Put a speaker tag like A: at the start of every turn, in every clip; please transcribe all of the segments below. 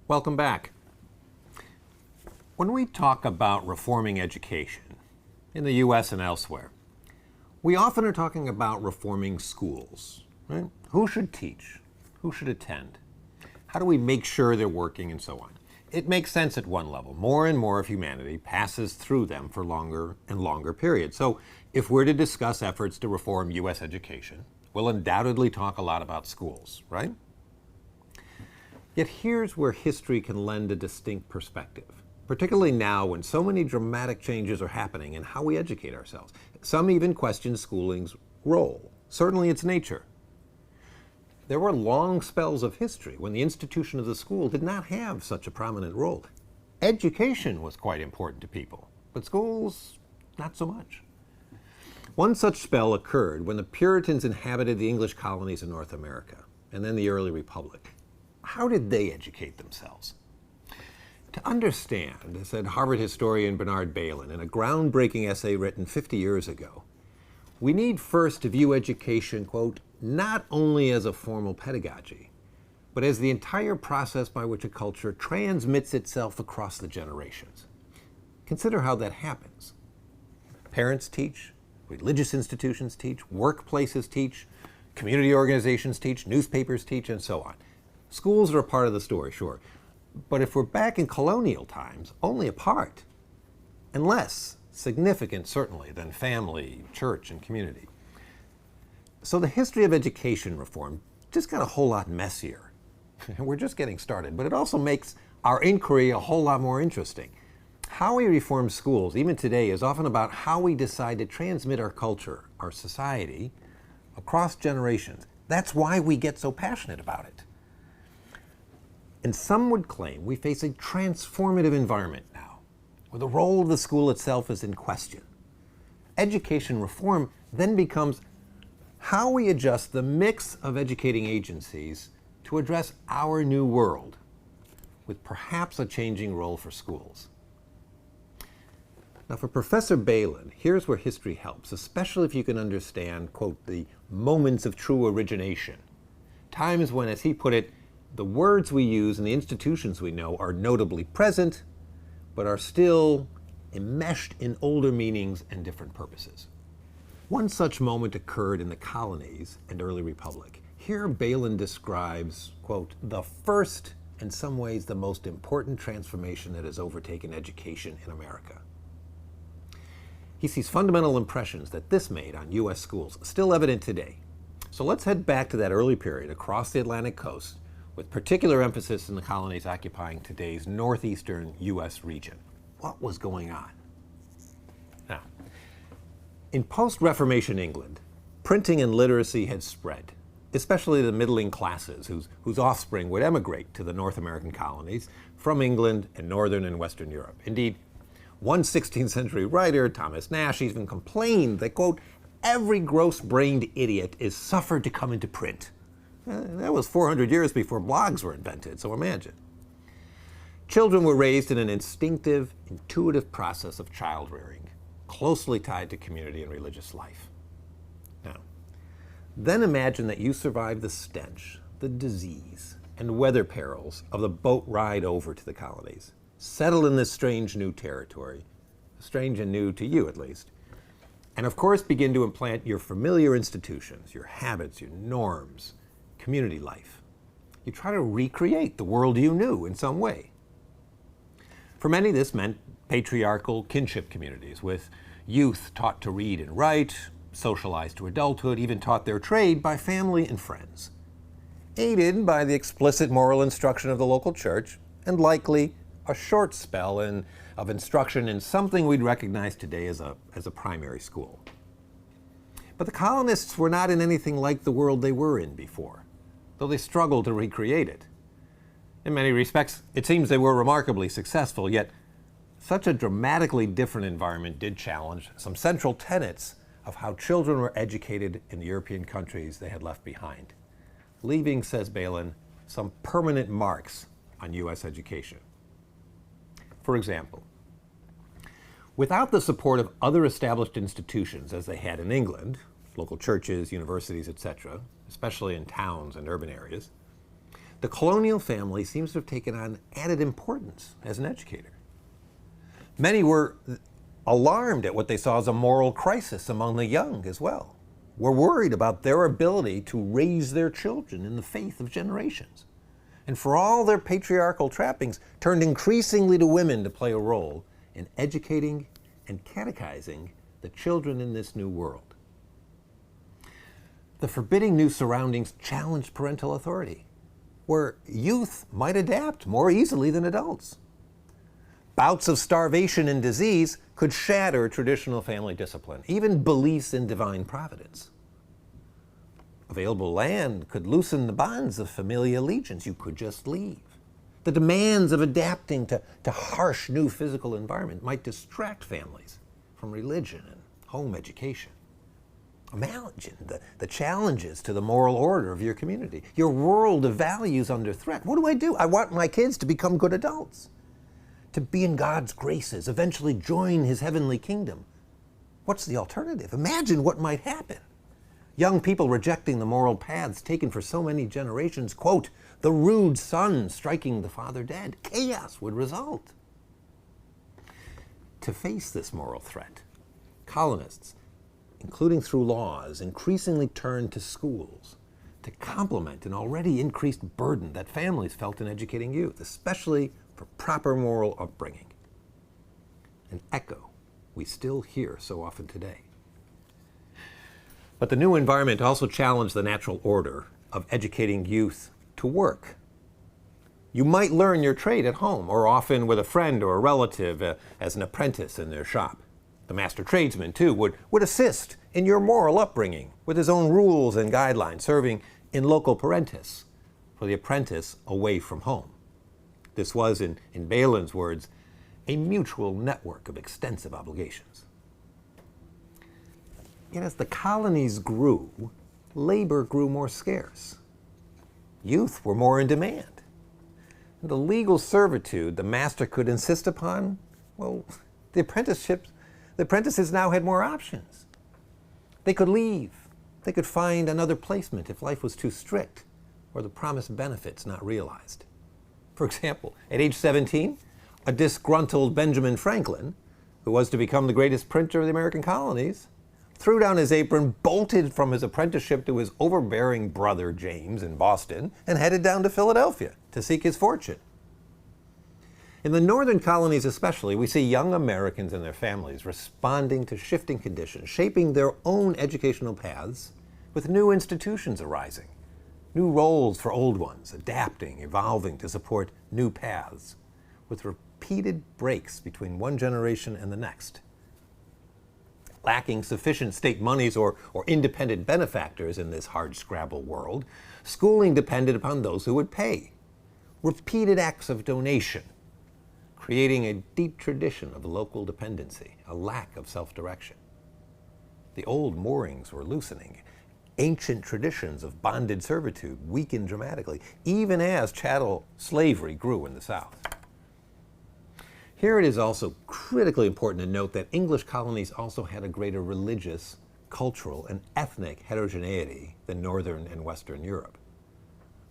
A: Welcome back. When we talk about reforming education in the U.S. and elsewhere, we often are talking about reforming schools, right? Who should teach? Who should attend? How do we make sure they're working and so on? It makes sense at one level. More and more of humanity passes through them for longer and longer periods. So if we're to discuss efforts to reform U.S. education, we'll undoubtedly talk a lot about schools, right? Yet here's where history can lend a distinct perspective, particularly now when so many dramatic changes are happening in how we educate ourselves. Some even question schooling's role, certainly its nature. There were long spells of history when the institution of the school did not have such a prominent role. Education was quite important to people, but schools, not so much. One such spell occurred when the Puritans inhabited the English colonies in North America, and then the early Republic. How did they educate themselves? To understand, said Harvard historian Bernard Bailyn in a groundbreaking essay written 50 years ago, we need first to view education, quote, not only as a formal pedagogy, but as the entire process by which a culture transmits itself across the generations. Consider how that happens. Parents teach, religious institutions teach, workplaces teach, community organizations teach, newspapers teach, and so on. Schools are a part of the story, sure. But if we're back in colonial times, only a part, and less significant, certainly, than family, church, and community. So the history of education reform just got a whole lot messier. We're just getting started, but it also makes our inquiry a whole lot more interesting. How we reform schools, even today, is often about how we decide to transmit our culture, our society, across generations. That's why we get so passionate about it. And some would claim we face a transformative environment now, where the role of the school itself is in question. Education reform then becomes how we adjust the mix of educating agencies to address our new world, with perhaps a changing role for schools. Now, for Professor Bailyn, here's where history helps, especially if you can understand, quote, the moments of true origination. Times when, as he put it, the words we use and the institutions we know are notably present, but are still enmeshed in older meanings and different purposes. One such moment occurred in the colonies and early republic. Here Bailyn describes, quote, the first, in some ways the most important transformation that has overtaken education in America. He sees fundamental impressions that this made on U.S. schools, still evident today. So let's head back to that early period across the Atlantic coast, with particular emphasis in the colonies occupying today's northeastern U.S. region. What was going on? Now, in post-Reformation England, printing and literacy had spread, especially the middling classes whose offspring would emigrate to the North American colonies from England and Northern and Western Europe. Indeed, one 16th century writer, Thomas Nash, even complained that, quote, every gross-brained idiot is suffered to come into print. That was 400 years before blogs were invented, so imagine. Children were raised in an instinctive, intuitive process of child rearing, closely tied to community and religious life. Now, then imagine that you survived the stench, the disease, and weather perils of the boat ride over to the colonies. Settle in this strange new territory, strange and new to you at least, and of course begin to implant your familiar institutions, your habits, your norms, community life. You try to recreate the world you knew in some way. For many, this meant patriarchal kinship communities with youth taught to read and write, socialized to adulthood, even taught their trade by family and friends, aided by the explicit moral instruction of the local church, and likely a short spell of instruction in something we'd recognize today as a primary school. But the colonists were not in anything like the world they were in before, though they struggled to recreate it. In many respects, it seems they were remarkably successful, yet such a dramatically different environment did challenge some central tenets of how children were educated in the European countries they had left behind, leaving, says Bailyn, some permanent marks on U.S. education. For example, without the support of other established institutions as they had in England, local churches, universities, etc., especially in towns and urban areas, the colonial family seems to have taken on added importance as an educator. Many were alarmed at what they saw as a moral crisis among the young as well, were worried about their ability to raise their children in the faith of generations, and for all their patriarchal trappings, turned increasingly to women to play a role in educating and catechizing the children in this new world. The forbidding new surroundings challenged parental authority, where youth might adapt more easily than adults. Bouts of starvation and disease could shatter traditional family discipline, even beliefs in divine providence. Available land could loosen the bonds of familial allegiance. You could just leave. The demands of adapting to harsh new physical environment might distract families from religion and home education. Imagine the challenges to the moral order of your community. Your world of values under threat. What do? I want my kids to become good adults, to be in God's graces, eventually join his heavenly kingdom. What's the alternative? Imagine what might happen. Young people rejecting the moral paths taken for so many generations, quote, the rude son striking the father dead. Chaos would result. To face this moral threat, colonists, including through laws, increasingly turned to schools to complement an already increased burden that families felt in educating youth, especially for proper moral upbringing. An echo we still hear so often today. But the new environment also challenged the natural order of educating youth to work. You might learn your trade at home, or often with a friend or a relative as an apprentice in their shop. The master tradesman, too, would assist in your moral upbringing with his own rules and guidelines, serving in loco parentis, for the apprentice away from home. This was, in Balin's words, a mutual network of extensive obligations. Yet as the colonies grew, labor grew more scarce. Youth were more in demand. And the legal servitude the master could insist upon, well, the apprentices now had more options. They could leave. They could find another placement if life was too strict or the promised benefits not realized. For example, at age 17, a disgruntled Benjamin Franklin, who was to become the greatest printer of the American colonies, threw down his apron, bolted from his apprenticeship to his overbearing brother James in Boston, and headed down to Philadelphia to seek his fortune. In the northern colonies especially, we see young Americans and their families responding to shifting conditions, shaping their own educational paths with new institutions arising, new roles for old ones, adapting, evolving to support new paths, with repeated breaks between one generation and the next. Lacking sufficient state monies or independent benefactors in this hardscrabble world, schooling depended upon those who would pay. Repeated acts of donation, creating a deep tradition of local dependency, a lack of self-direction. The old moorings were loosening. Ancient traditions of bonded servitude weakened dramatically, even as chattel slavery grew in the South. Here it is also critically important to note that English colonies also had a greater religious, cultural, and ethnic heterogeneity than Northern and Western Europe.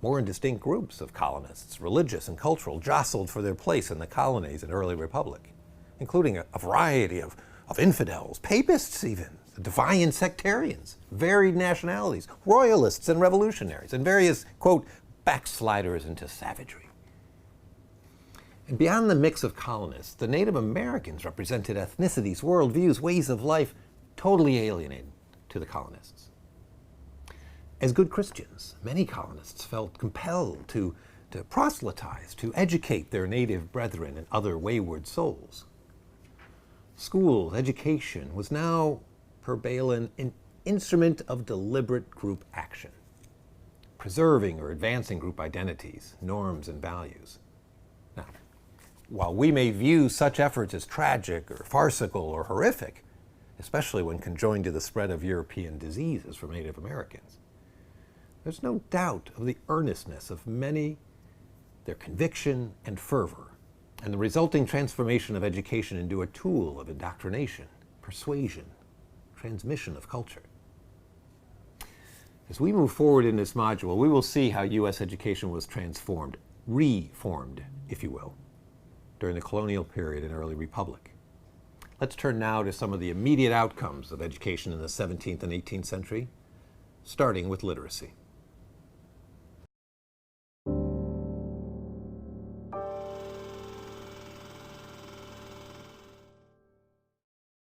A: More distinct groups of colonists, religious and cultural, jostled for their place in the colonies and early republic, including a variety of infidels, papists even, defiant sectarians, varied nationalities, royalists and revolutionaries, and various, quote, backsliders into savagery. And beyond the mix of colonists, the Native Americans represented ethnicities, worldviews, ways of life totally alienated to the colonists. As good Christians, many colonists felt compelled to proselytize, to educate their native brethren and other wayward souls. Schools, education was now, per Balin, an instrument of deliberate group action, preserving or advancing group identities, norms, and values. Now, while we may view such efforts as tragic or farcical or horrific, especially when conjoined to the spread of European diseases from Native Americans, there's no doubt of the earnestness of many, their conviction and fervor, and the resulting transformation of education into a tool of indoctrination, persuasion, transmission of culture. As we move forward in this module, we will see how U.S. education was transformed, reformed, if you will, during the colonial period and early republic. Let's turn now to some of the immediate outcomes of education in the 17th and 18th century, starting with literacy.